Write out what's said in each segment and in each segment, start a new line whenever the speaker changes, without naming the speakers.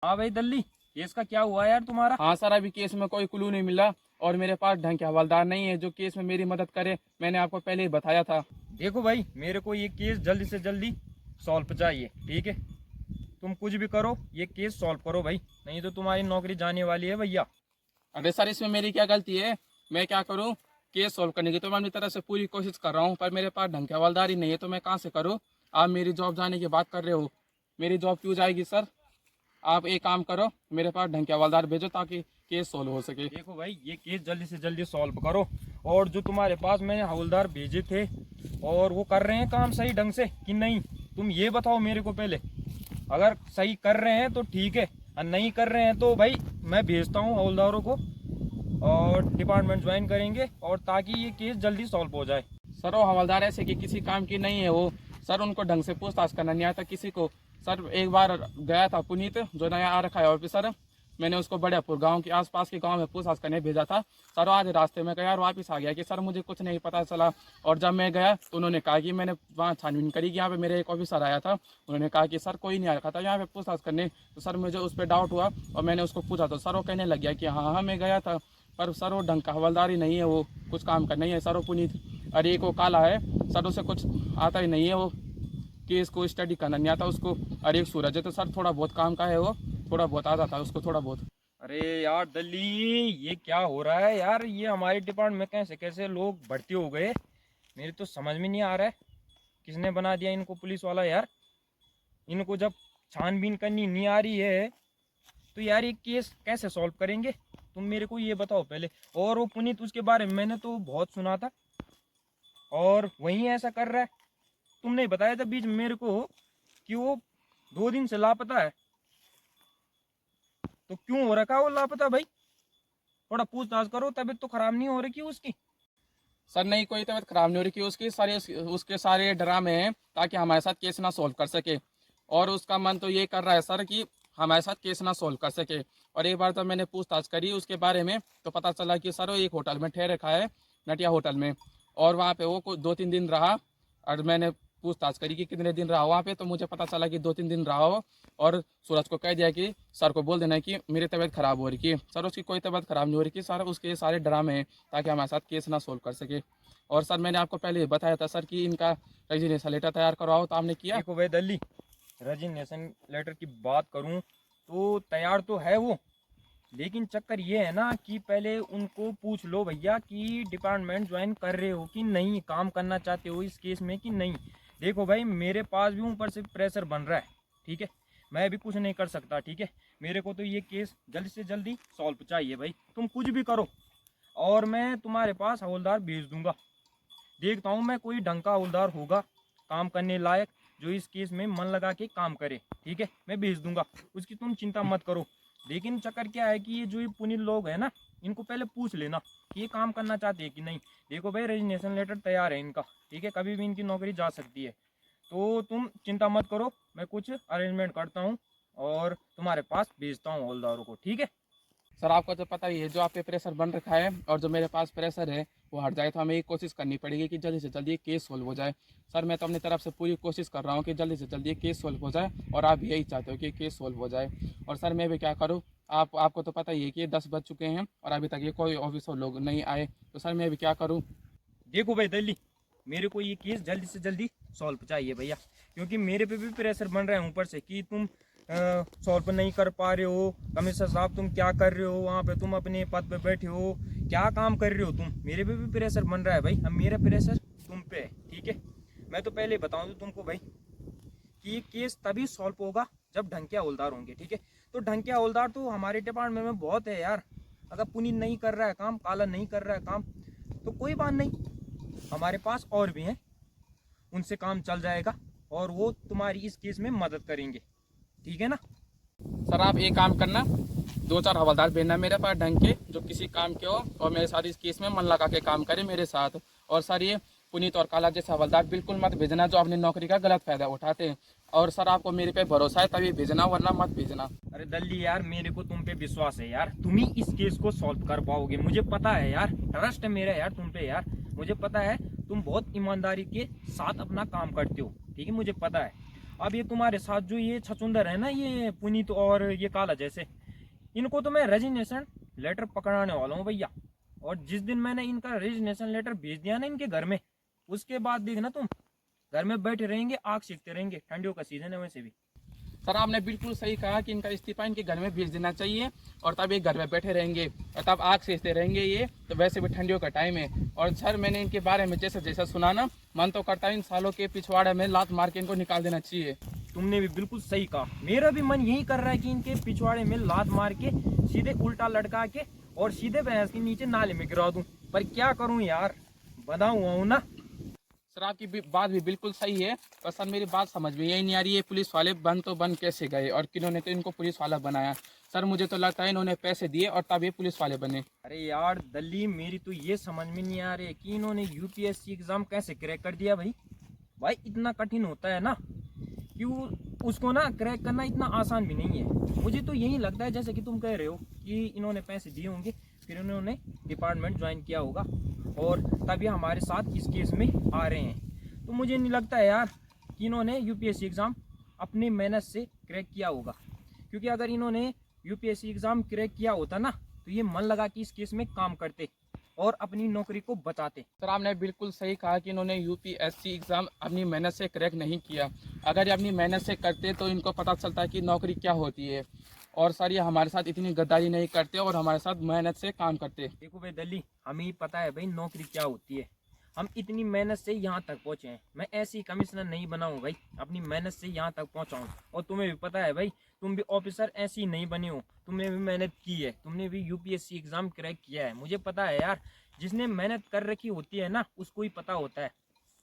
हाँ भाई दल्ली, केस का क्या हुआ यार तुम्हारा?
हाँ सर, अभी केस में कोई क्लू नहीं मिला और मेरे पास ढंग के हवलदार नहीं है जो केस में मेरी मदद करे। मैंने आपको पहले ही बताया था।
देखो भाई, मेरे को ये केस जल्दी से जल्दी सॉल्व चाहिए, ठीक है? तुम कुछ भी करो, ये केस सॉल्व करो भाई, नहीं तो तुम्हारी नौकरी जाने वाली है भैया।
अरे सर, इसमें मेरी क्या गलती है? मैं क्या करूँ? केस सॉल्व करने की तो मैं अपनी तरफ से पूरी कोशिश कर रहा हूँ, पर मेरे पास ढंग के हवलदार ही नहीं है तो मैं कहाँ से करूँ? आप मेरी जॉब जाने की बात कर रहे हो, मेरी जॉब क्यों जाएगी सर? आप एक काम करो, मेरे पास ढंग के हवलदार भेजो ताकि केस सोल्व हो सके।
देखो भाई, ये केस जल्दी से जल्दी सॉल्व करो। और जो तुम्हारे पास मैंने हवलदार भेजे थे, और वो कर रहे हैं काम सही ढंग से कि नहीं, तुम ये बताओ मेरे को पहले। अगर सही कर रहे हैं तो ठीक है, और नहीं कर रहे हैं तो भाई मैं भेजता हूँ हवलदारों को, और डिपार्टमेंट ज्वाइन करेंगे, और ताकि ये केस जल्दी सॉल्व हो जाए।
सर वो हवलदार ऐसे कि किसी काम की नहीं है वो। सर उनको ढंग से पूछताछ करना नहीं आता किसी को। सर एक बार गया था पुनीत, जो नया आ रखा है ऑफिसर, मैंने उसको बड़ियापुर गांव के आसपास के गांव में पूछताछ करने भेजा था। सर आज रास्ते में गया और वापस आ गया कि सर मुझे कुछ नहीं पता चला। और जब मैं गया तो उन्होंने कहा कि मैंने वहाँ छानबीन करी कि यहाँ पे मेरे एक ऑफिसर आया था, उन्होंने कहा कि सर कोई नहीं आ रखा था यहाँ पे पूछताछ करने। तो सर मुझे उस पर डाउट हुआ और मैंने उसको पूछा तो सर वो कहने लग गया कि हाँ हाँ मैं गया था, पर सर वो ढंग का हवलदार ही नहीं है, वो कुछ काम का नहीं है सर वो पुनीत। और एक वो काला है, सर उसे कुछ आता ही नहीं है, वो केस को स्टडी करना नहीं आता उसको। और एक सूरज है तो सर थोड़ा बहुत काम का है, वो थोड़ा बहुत आता था उसको थोड़ा बहुत।
अरे यार दल्ली, ये क्या हो रहा है यार? ये हमारे डिपार्टमेंट में कैसे कैसे लोग भर्ती हो गए, मेरे तो समझ में नहीं आ रहा है। किसने बना दिया इनको पुलिस वाला यार? इनको जब छानबीन करनी नहीं आ रही है तो यार ये केस कैसे सॉल्व करेंगे? तुम मेरे को ये बताओ पहले। और वो पुनीत, उसके बारे में मैंने तो बहुत सुना था, और वही ऐसा कर रहा है। तुमने बताया था बीच में मेरे को कि वो 2 दिन से लापता है, तो क्यों हो रखा है वो लापता भाई? थोड़ा पूछताछ करो, तबीयत तो खराब नहीं हो रही उसकी?
सर नहीं, कोई तबीयत खराब नहीं हो रही कि उसकी सारे उसके सारे ड्रामे हैं ताकि हमारे साथ केस ना सॉल्व कर सके। और उसका मन तो ये कर रहा है सर कि हमारे साथ केस ना सॉल्व कर सके। और एक बार तो मैंने पूछताछ करी उसके बारे में तो पता चला कि सर वो एक होटल में ठहर रखा है, नटिया होटल में, और वहाँ पे वो 2-3 दिन रहा। और मैंने पूछताछ करी कि कितने दिन रहा वहाँ पे, तो मुझे पता चला कि 2-3 दिन रहा हो। और सूरज को कह दिया कि सर को बोल देना कि मेरी तबीयत खराब हो रही थी। सर उसकी कोई तबीयत खराब नहीं हो रही थी सर, उसके सारे ड्रामे हैं ताकि हमारे साथ केस ना सोल्व कर सके। और सर मैंने आपको पहले ही बताया था सर कि इनका रेजिग्नेशन लेटर तैयार करवाओ, तो आपने किया?
देखो भाई दिल्ली, रेजिग्नेशन लेटर की बात करूं तो तैयार तो है वो, लेकिन चक्कर ये है ना कि पहले उनको पूछ लो भैया कि डिपार्टमेंट ज्वाइन कर रहे हो कि नहीं, काम करना चाहते हो इस केस में कि नहीं। देखो भाई, मेरे पास भी ऊपर से प्रेशर बन रहा है, ठीक है? मैं भी कुछ नहीं कर सकता, ठीक है? मेरे को तो ये केस जल्दी से जल्दी सॉल्व चाहिए भाई। तुम कुछ भी करो, और मैं तुम्हारे पास हवलदार भेज दूंगा। देखता हूँ मैं कोई ढंग का हवलदार होगा काम करने लायक, जो इस केस में मन लगा के काम करे, ठीक है? मैं भेज दूंगा, उसकी तुम चिंता मत करो। लेकिन चक्कर क्या है कि ये जो ये पुनीत लोग हैं ना, इनको पहले पूछ लेना कि ये काम करना चाहते हैं कि नहीं। देखो भाई, रेजिग्नेशन लेटर तैयार है इनका, ठीक है? कभी भी इनकी नौकरी जा सकती है, तो तुम चिंता मत करो। मैं कुछ अरेंजमेंट करता हूँ और तुम्हारे पास भेजता हूँ हवलदारों को, ठीक है?
सर आपको तो पता ही है जो आप पे प्रेशर बन रखा है और जो मेरे पास प्रेशर है वो हट जाए, तो हमें ये कोशिश करनी पड़ेगी कि जल्दी से जल्दी ये केस सोल्व हो जाए। सर मैं तो अपनी तरफ से पूरी कोशिश कर रहा हूँ कि जल्दी से जल्दी ये केस सोल्व हो जाए, और आप भी यही चाहते हो कि केस सोल्व हो जाए। और सर मैं भी क्या करूँ, आपको तो पता ही है कि 10 बज चुके हैं और अभी तक ये कोई ऑफिसर लोग नहीं आए, तो सर मैं भी क्या करूँ?
देखो भाई दिल्ली, मेरे को ये केस जल्दी से जल्दी सॉल्व चाहिए भैया, क्योंकि मेरे पे भी प्रेशर बन रहा है ऊपर से कि तुम सॉल्व नहीं कर पा रहे हो। कमिश्नर साहब तुम क्या कर रहे हो वहाँ पे? तुम अपने पद पे बैठे हो, क्या काम कर रहे हो तुम? मेरे पे भी प्रेशर बन रहा है भाई। अब मेरा प्रेशर तुम पे है, ठीक है? मैं तो पहले बताऊँ तो तुमको भाई कि ये केस तभी सॉल्व होगा जब ढंग के हवलदार होंगे, ठीक है? तो ढंग के हवलदार तो हमारे डिपार्टमेंट में बहुत है यार। अगर पुनीत नहीं कर रहा है काम, काला नहीं कर रहा है काम, तो कोई बात नहीं, हमारे पास और भी हैं, उनसे काम चल जाएगा, और वो तुम्हारी इस केस में मदद करेंगे, ठीक है ना?
सर आप एक काम करना, 2-4 हवलदार भेजना मेरे पास ढंग के, जो किसी काम के हो और मेरे साथ इस केस में मन लगा के काम करे मेरे साथ। और सर ये पुनीत और काला जैसे हवलदार बिल्कुल मत भेजना जो अपनी नौकरी का गलत फायदा उठाते हैं। और सर आपको मेरे पे भरोसा है तभी भेजना, वरना मत भेजना।
अरे दल्ली यार, मेरे को तुम पे विश्वास है यार, तुम ही इस केस को सॉल्व कर पाओगे, मुझे पता है यार। ट्रस्ट है मेरा यार तुम पे यार, मुझे पता है तुम बहुत ईमानदारी के साथ अपना काम करते हो, ठीक है? मुझे पता है। अब ये तुम्हारे साथ जो ये छछुंदर है ना, ये पुनीत और ये काला जैसे, इनको तो मैं रेजिग्नेशन लेटर पकड़ाने वाला हूँ भैया। और जिस दिन मैंने इनका रेजिग्नेशन लेटर भेज दिया ना इनके घर में, उसके बाद देखना तुम घर में बैठे रहेंगे, आग सेकते रहेंगे। ठंडियों का सीजन है वैसे भी।
सर आपने बिल्कुल सही कहा कि इनका इस्तीफा इनके घर में भेज देना चाहिए, और तब ये घर में बैठे रहेंगे और तब आग सेकते रहेंगे। ये तो वैसे भी ठंडियों का टाइम है। और सर मैंने इनके बारे में जैसा जैसा सुना ना, मन तो करता है इन सालों के पिछवाड़े में लात मार के इनको निकाल देना चाहिए।
तुमने भी बिल्कुल सही कहा, मेरा भी मन यही कर रहा है कि इनके पिछवाड़े में लात मार के सीधे उल्टा लटका के और सीधे भैंस के नीचे नाले में गिरा दूं। पर क्या करूं यार, बंधा हुआ हूं ना।
सर आपकी बात भी बिल्कुल सही है, पर सर मेरी बात समझ में यही नहीं आ रही है, पुलिस वाले बन तो बन कैसे गए और किन्होंने तो इनको पुलिस वाला बनाया। सर मुझे तो लगता है इन्होंने पैसे दिए और तब ये पुलिस वाले बने।
अरे यार दल्ली, मेरी तो ये समझ में नहीं आ रही है कि इन्होंने यूपीएससी एग्जाम कैसे क्रैक कर दिया भाई। भाई इतना कठिन होता है ना कि उसको ना क्रैक करना इतना आसान भी नहीं है। मुझे तो यही लगता है जैसे कि तुम कह रहे हो कि इन्होंने पैसे दिए होंगे, फिर इन्होंने डिपार्टमेंट ज्वाइन किया होगा और तभी हमारे साथ इस केस में आ रहे हैं। तो मुझे नहीं लगता है यार कि इन्होंने यूपीएससी एग्ज़ाम अपनी मेहनत से क्रैक किया होगा। क्योंकि अगर इन्होंने यूपीएससी एग्ज़ाम क्रैक किया होता ना, तो ये मन लगा कि इस केस में काम करते और अपनी नौकरी को बचाते।
सर आपने बिल्कुल सही कहा कि इन्होंने यूपीएससी एग्ज़ाम अपनी मेहनत से क्रैक नहीं किया। अगर ये अपनी मेहनत से करते तो इनको पता चलता है कि नौकरी क्या होती है, और सर ये हमारे साथ इतनी गद्दारी नहीं करते और हमारे साथ मेहनत से काम करते।
देखो भाई दिल्ली, हमें ही पता है भाई नौकरी क्या होती है। हम इतनी मेहनत से यहाँ तक पहुँचे हैं। मैं ऐसे ही कमिश्नर नहीं बना हूँ भाई, अपनी मेहनत से यहाँ तक पहुँचा हूँ। और तुम्हें भी पता है भाई, तुम भी ऑफिसर ऐसे ही नहीं बने हो, तुमने भी मेहनत की है, तुमने भी यूपीएससी एग्जाम क्रैक किया है। मुझे पता है यार, जिसने मेहनत कर रखी होती है ना, उसको ही पता होता है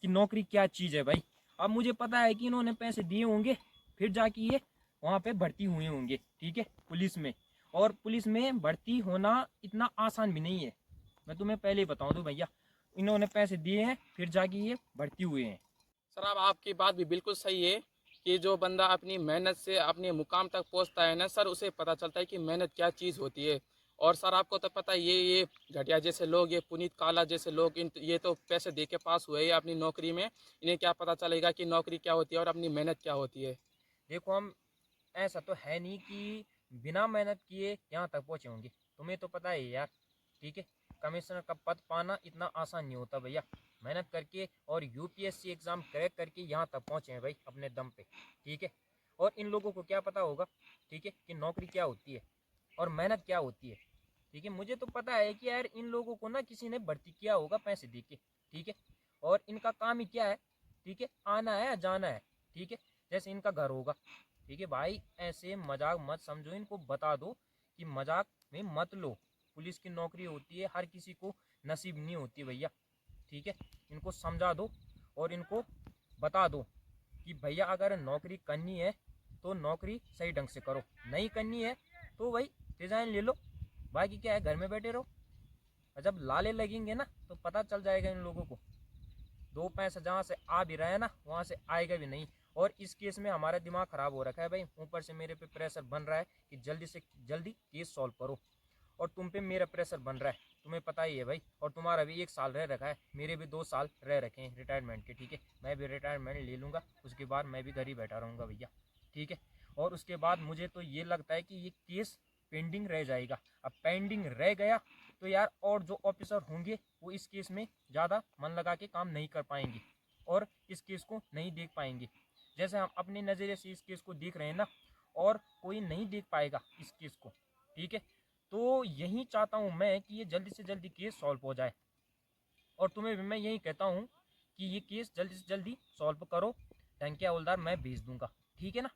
कि नौकरी क्या चीज़ है भाई। अब मुझे पता है कि इन्होंने पैसे दिए होंगे, फिर जाके ये वहाँ पे भर्ती हुए होंगे, ठीक है, पुलिस में। और पुलिस में भर्ती होना इतना आसान भी नहीं है, मैं तुम्हें पहले ही बताऊँ दूँ भैया। इन्होंने पैसे दिए हैं, फिर जाके ये भर्ती हुए हैं।
सर अब आपकी बात भी बिल्कुल सही है कि जो बंदा अपनी मेहनत से अपने मुकाम तक पहुंचता है ना सर, उसे पता चलता है कि मेहनत क्या चीज़ होती है। और सर आपको तो पता है ये घटिया जैसे लोग, ये पुनीत काला जैसे लोग, ये तो पैसे दे के पास हुए हैं अपनी नौकरी में। इन्हें क्या पता चलेगा कि नौकरी क्या होती है और अपनी मेहनत क्या होती है।
देखो, हम ऐसा तो है नहीं कि बिना मेहनत किए यहाँ तक पहुँचे होंगे। तुम्हें तो पता है यार, ठीक है, कमिश्नर का पद पाना इतना आसान नहीं होता भैया। मेहनत करके और यूपीएससी एग्ज़ाम क्रैक करके यहाँ तक पहुँचे हैं भाई अपने दम पे, ठीक है। और इन लोगों को क्या पता होगा, ठीक है, कि नौकरी क्या होती है और मेहनत क्या होती है, ठीक है। मुझे तो पता है कि यार इन लोगों को ना किसी ने भर्ती किया होगा पैसे दे के, ठीक है। और इनका काम ही क्या है, ठीक है, आना है जाना है, ठीक है, जैसे इनका घर होगा, ठीक है। भाई ऐसे मजाक मत समझो, इनको बता दो कि मजाक में मत लो। पुलिस की नौकरी होती है, हर किसी को नसीब नहीं होती भैया, ठीक है। इनको समझा दो और इनको बता दो कि भैया अगर नौकरी करनी है तो नौकरी सही ढंग से करो, नहीं करनी है तो भाई रिजाइन ले लो। बाकी क्या है, घर में बैठे रहो। और जब लाले लगेंगे ना तो पता चल जाएगा इन लोगों को, दो पैसा जहाँ से आ भी रहा है ना वहाँ से आएगा भी नहीं। और इस केस में हमारा दिमाग खराब हो रखा है भाई, ऊपर से मेरे पे प्रेशर बन रहा है कि जल्दी से जल्दी केस सॉल्व करो। और तुम पे मेरा प्रेशर बन रहा है, तुम्हें पता ही है भाई। और तुम्हारा भी 1 साल रह रखा है, मेरे भी 2 साल रह रखे हैं रिटायरमेंट के, ठीक है। मैं भी रिटायरमेंट ले लूँगा, उसके बाद मैं भी घर ही बैठा रहूँगा भैया, ठीक है। और उसके बाद मुझे तो ये लगता है कि ये केस पेंडिंग रह जाएगा। अब पेंडिंग रह गया तो यार और जो ऑफिसर होंगे वो इस केस में ज़्यादा मन लगा के काम नहीं कर पाएंगे और इस केस को नहीं देख पाएंगे। जैसे हम अपने नज़रिए से इस केस को देख रहे हैं ना, और कोई नहीं देख पाएगा इस केस को, ठीक है। तो यही चाहता हूँ मैं कि ये जल्दी से जल्दी केस सॉल्व हो जाए। और तुम्हें भी मैं यही कहता हूँ कि ये केस जल्दी से जल्दी सॉल्व करो। टंकिया हवलदार मैं भेज दूंगा, ठीक है ना।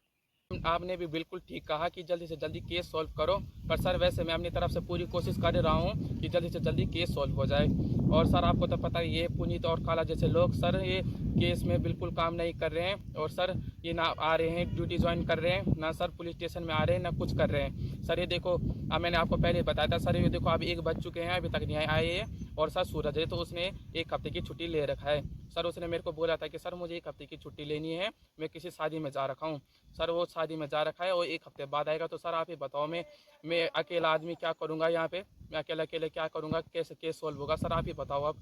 आपने भी बिल्कुल ठीक कहा कि जल्दी से जल्दी केस सॉल्व करो, पर सर वैसे मैं अपनी तरफ से पूरी कोशिश कर रहा हूँ कि जल्दी से जल्दी केस सॉल्व हो जाए। और सर आपको तो पता ही है, पुनीत और काला जैसे लोग सर ये केस में बिल्कुल काम नहीं कर रहे हैं। और सर ये ना आ रहे हैं ड्यूटी ज्वाइन कर रहे हैं, ना सर पुलिस स्टेशन में आ रहे हैं, ना कुछ कर रहे हैं। सर ये देखो, मैंने आपको पहले बताया था सर, ये देखो अभी 1 बज चुके हैं, अभी तक नहीं आए हैं। और सर सूरज है तो उसने 1 हफ्ते की छुट्टी ले रखा है। सर उसने मेरे को बोला था कि सर मुझे 1 हफ्ते की छुट्टी लेनी है, मैं किसी शादी में जा रखा हूँ। सर वो शादी में जा रखा है और 1 हफ्ते बाद आएगा। तो सर आप ही बताओ, मैं अकेला आदमी क्या करूँगा यहाँ पे, मैं अकेले अकेले क्या करूँगा, कैसे केस सॉल्व होगा? सर आप ही बताओ अब।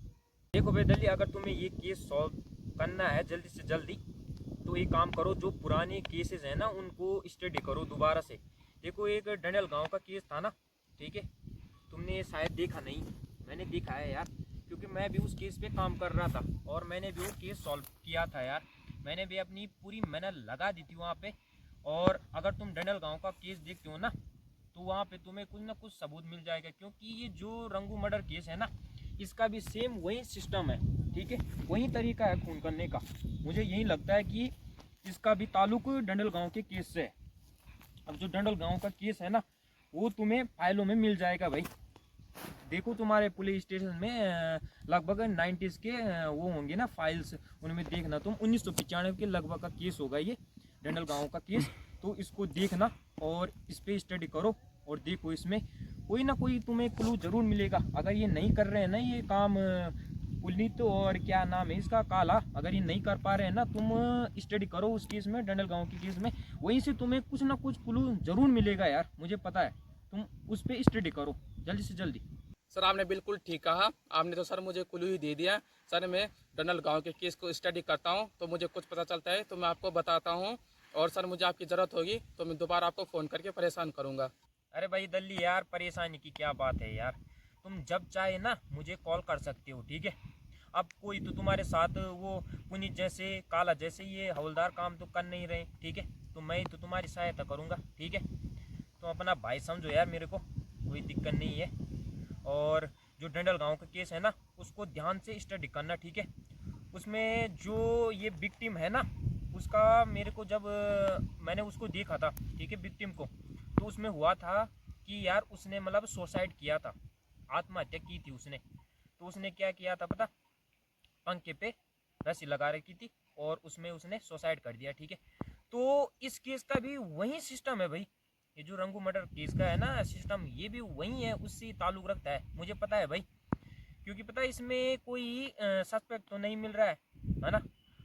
देखो बेदली, अगर तुम्हें ये केस सॉल्व करना है जल्दी से जल्दी, तो एक काम करो, जो पुराने केसेस हैं ना उनको स्टडी करो दोबारा से। देखो एक डंडल गांव का केस था ना, ठीक है, तुमने शायद देखा नहीं, मैंने देखा है यार, क्योंकि मैं भी उस केस पे काम कर रहा था और मैंने भी वो केस सॉल्व किया था यार। मैंने भी अपनी पूरी मेहनत लगा दी थी वहाँ पे। और अगर तुम डंडल गांव का केस देखते हो ना तो वहाँ पे तुम्हें कुछ ना कुछ सबूत मिल जाएगा, क्योंकि ये जो रंगू मर्डर केस है ना, इसका भी सेम वही सिस्टम है, ठीक है, वही तरीका है खून करने का। मुझे यही लगता है कि इसका भी ताल्लुक डंडल गांव के केस से है। अब जो डंडल गांव का केस है ना वो तुम्हें फाइलों में मिल जाएगा भाई। देखो तुम्हारे पुलिस स्टेशन में लगभग 90s के वो होंगे ना फाइल्स, उनमें देखना तुम 1995 के लगभग का केस होगा ये डंडल गांव का केस। तो इसको देखना और इस पर स्टडी करो और देखो इसमें कोई ना कोई तुम्हें क्लू जरूर मिलेगा। अगर ये नहीं कर रहे हैं ना ये काम पुनीत और क्या नाम है इसका, काला, अगर ये नहीं कर पा रहे हैं ना, तुम स्टडी करो उस केस में, डंडल गांव के केस में, वहीं से तुम्हें कुछ ना कुछ क्लू जरूर मिलेगा यार, मुझे पता है। तुम उस पर स्टडी करो जल्दी से जल्दी।
सर आपने बिल्कुल ठीक कहा, आपने तो सर मुझे क्लू ही दे दिया। सर मैं डंडल गांव के केस को स्टडी करता हूं तो मुझे कुछ पता चलता है तो मैं आपको बताता हूं, और सर मुझे आपकी ज़रूरत होगी तो मैं दोबारा आपको फ़ोन करके परेशान करूंगा।
अरे भाई दल्ली यार, परेशानी की क्या बात है यार, तुम जब चाहे ना मुझे कॉल कर सकते हो, ठीक है। अब कोई तो तुम्हारे साथ वो पुनीत जैसे, काला जैसे ये हवलदार काम तो कर नहीं रहे, ठीक है, तो मैं तो तुम्हारी सहायता करूँगा, ठीक है। तुम अपना भाई समझो यार मेरे को, कोई दिक्कत नहीं है। और जो डंडल गांव का केस है ना उसको ध्यान से स्टडी करना, ठीक है। उसमें जो ये विक्टिम है ना उसका, मेरे को जब मैंने उसको देखा था, ठीक है, विक्टिम को, तो उसमें हुआ था कि यार उसने मतलब सुसाइड किया था, आत्महत्या की थी उसने। तो उसने क्या किया था पता, पंखे पे रस्सी लगा रखी थी और उसमें उसने सुसाइड कर दिया, ठीक है। तो इस केस का भी वही सिस्टम है भाई, ये जो रंगू मर्डर केस का है ना सिस्टम, ये भी वही है, उससे ताल्लुक रखता है, मुझे पता है भाई। क्योंकि पता है इसमें कोई सस्पेक्ट तो नहीं मिल रहा है ना,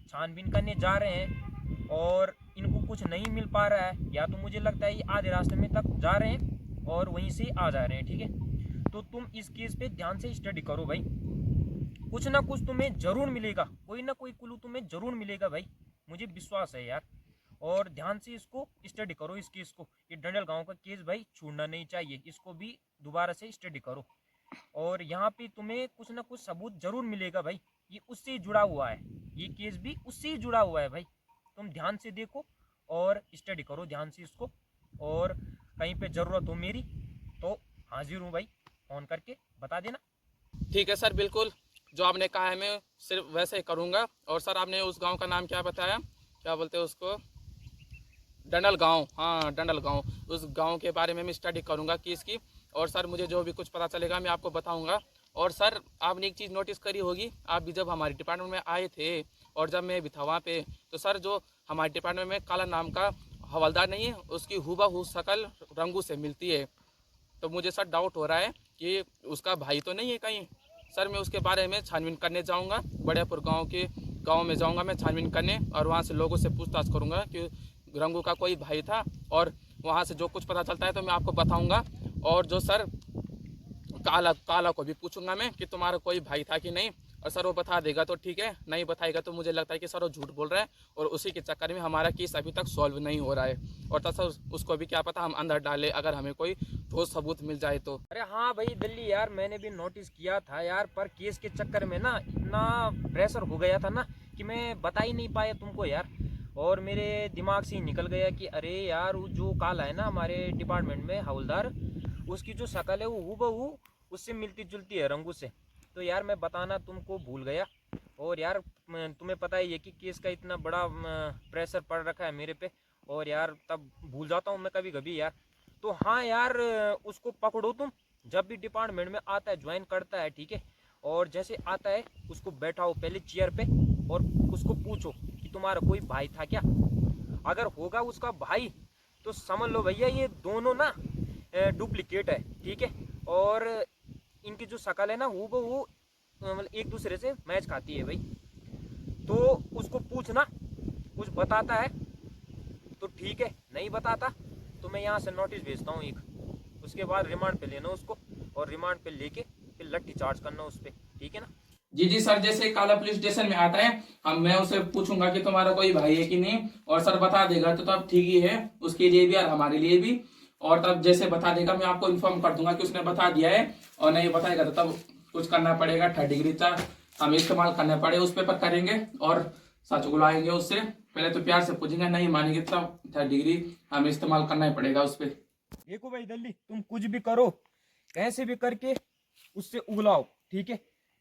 छानबीन करने जा रहे हैं और इनको कुछ नहीं मिल पा रहा है, या तो मुझे लगता है ये आधे रास्ते में तक जा रहे हैं और वहीं से आ जा रहे हैं, ठीक है। तो तुम इस केस पे ध्यान से स्टडी करो भाई, कुछ ना कुछ तुम्हें जरूर मिलेगा, कोई ना कोई क्लू तुम्हें जरूर मिलेगा भाई, मुझे विश्वास है यार। और ध्यान से इसको स्टडी करो इस केस को, ये डंडल गांव का केस भाई छूटना नहीं चाहिए, इसको भी दोबारा से स्टडी करो। और यहाँ पे तुम्हें कुछ ना कुछ सबूत जरूर मिलेगा भाई, ये उससे ही जुड़ा हुआ है, ये केस भी उससे ही जुड़ा हुआ है भाई। तुम ध्यान से देखो और स्टडी करो ध्यान से इसको, और कहीं पे ज़रूरत हो मेरी तो हाजिर हूँ भाई, फ़ोन करके बता देना।
ठीक है सर, बिल्कुल जो आपने कहा है मैं सिर्फ वैसे ही करूँगा। और सर आपने उस गांव का नाम क्या बताया, क्या बोलते हैं उसको, डंडल गांव, हाँ डंडल गांव, उस गांव के बारे में मैं स्टडी करूँगा केस की। और सर मुझे जो भी कुछ पता चलेगा मैं आपको बताऊँगा। और सर आपने एक चीज़ नोटिस करी होगी, आप भी जब हमारे डिपार्टमेंट में आए थे और जब मैं भी था वहाँ पे, तो सर जो हमारे डिपार्टमेंट में काला नाम का हवलदार नहीं है, उसकी हूबहू शक्ल रंगू से मिलती है। तो मुझे सर डाउट हो रहा है कि उसका भाई तो नहीं है कहीं। सर मैं उसके बारे में छानबीन करने जाऊंगा, बड़ेपुर गांव में जाऊंगा मैं छानबीन करने, और वहां से लोगों से पूछताछ करूंगा कि रंगू का कोई भाई था, और वहां से जो कुछ पता चलता है तो मैं आपको बताऊंगा। और जो सर काला को भी पूछूंगा मैं कि तुम्हारा कोई भाई था कि नहीं, और सर वो बता देगा तो ठीक है, नहीं बताएगा तो मुझे लगता है कि सर वो झूठ बोल रहा है, और उसी के चक्कर में हमारा केस अभी तक सॉल्व नहीं हो रहा है। और तो सर उसको भी क्या पता हम अंदर डाले अगर हमें कोई ठोस सबूत मिल जाए तो।
अरे हाँ भाई दिल्ली यार, मैंने भी नोटिस किया था यार, पर केस के चक्कर में ना इतना प्रेशर हो गया था ना कि मैं बता ही नहीं पाया तुमको यार। और मेरे दिमाग से ही निकल गया कि अरे यार वो जो काला है ना हमारे डिपार्टमेंट में हवलदार, उसकी जो शक्ल है वो हूबहू उससे मिलती जुलती है रंगू से। तो यार मैं बताना तुमको भूल गया। और यार तुम्हें पता ही है कि केस का इतना बड़ा प्रेशर पड़ रखा है मेरे पे, और यार तब भूल जाता हूँ मैं कभी कभी यार। तो हाँ यार उसको पकड़ो तुम, जब भी डिपार्टमेंट में आता है ज्वाइन करता है, ठीक है, और जैसे आता है उसको बैठाओ पहले चेयर पे और उसको पूछो कि तुम्हारा कोई भाई था क्या। अगर होगा उसका भाई तो समझ लो भैया ये दोनों ना डुप्लीकेट है, ठीक है। और इनकी जो शक्ल है ना वो मतलब एक दूसरे से मैच खाती है भाई। तो उसको पूछना, कुछ बताता है तो ठीक है, नहीं बताता तो मैं यहाँ से नोटिस भेजता हूँ एक, उसके बाद रिमांड पे लेना उसको, और रिमांड पे लेके फिर लट्ठी चार्ज करना उस पर, ठीक है ना।
जी जी सर, जैसे काला पुलिस स्टेशन में आता है, हम मैं उसे पूछूंगा कि तुम्हारा कोई भाई है कि नहीं, और सर बता देगा तो तब ठीक ही है, उसके लिए भी और हमारे लिए भी। और तब जैसे बता देगा मैं आपको इन्फॉर्म कर दूंगा कि उसने बता दिया है, और नहीं बताएगा तो तब कुछ करना पड़ेगा। 3rd डिग्री तक हमें इस्तेमाल करना पड़े उस पेपर करेंगे, और सच बुलाएंगे उससे। पहले तो प्यार से पूछेंगे, नहीं मानेंगे तब 3rd डिग्री हमें इस्तेमाल करना ही पड़ेगा उस पर।
देखो भाई दल्ली, तुम कुछ भी करो, कैसे भी करके उससे उगलाओ, ठीक है।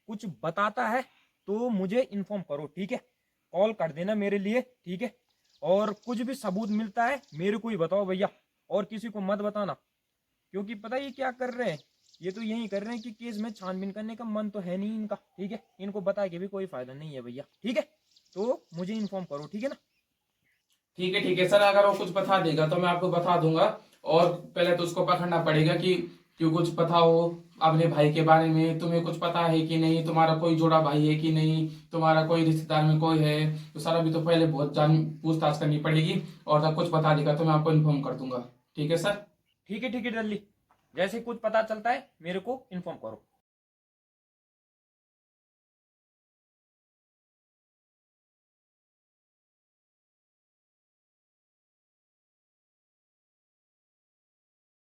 कुछ बताता है तो मुझे इन्फॉर्म करो, ठीक है। कॉल कर देना मेरे लिए, ठीक है। और कुछ भी सबूत मिलता है मेरे को ही बताओ भैया, और किसी को मत बताना। क्योंकि पता है ये क्या कर रहे हैं, ये तो यही कर रहे हैं कि केस में छानबीन करने का मन तो है नहीं इनका, ठीक है। इनको बता के भी कोई फायदा नहीं है भैया, ठीक है। तो मुझे इन्फॉर्म करो, ठीक है ना।
ठीक है सर, अगर वो कुछ बता देगा तो मैं आपको बता दूंगा। और पहले तो उसको पकड़ना पड़ेगा कि क्यों, कुछ पता हो अपने भाई के बारे में, तुम्हें कुछ पता है कि नहीं, तुम्हारा कोई जोड़ा भाई है कि नहीं, तुम्हारा कोई रिश्तेदार में कोई है। तो सर अभी तो पहले बहुत जान पूछताछ करनी पड़ेगी, और तब कुछ बता देगा तो मैं आपको इन्फॉर्म कर दूंगा। ठीक है सर।
ठीक है, ठीक है डल्ली, जैसे कुछ पता चलता है मेरे को इन्फॉर्म करो।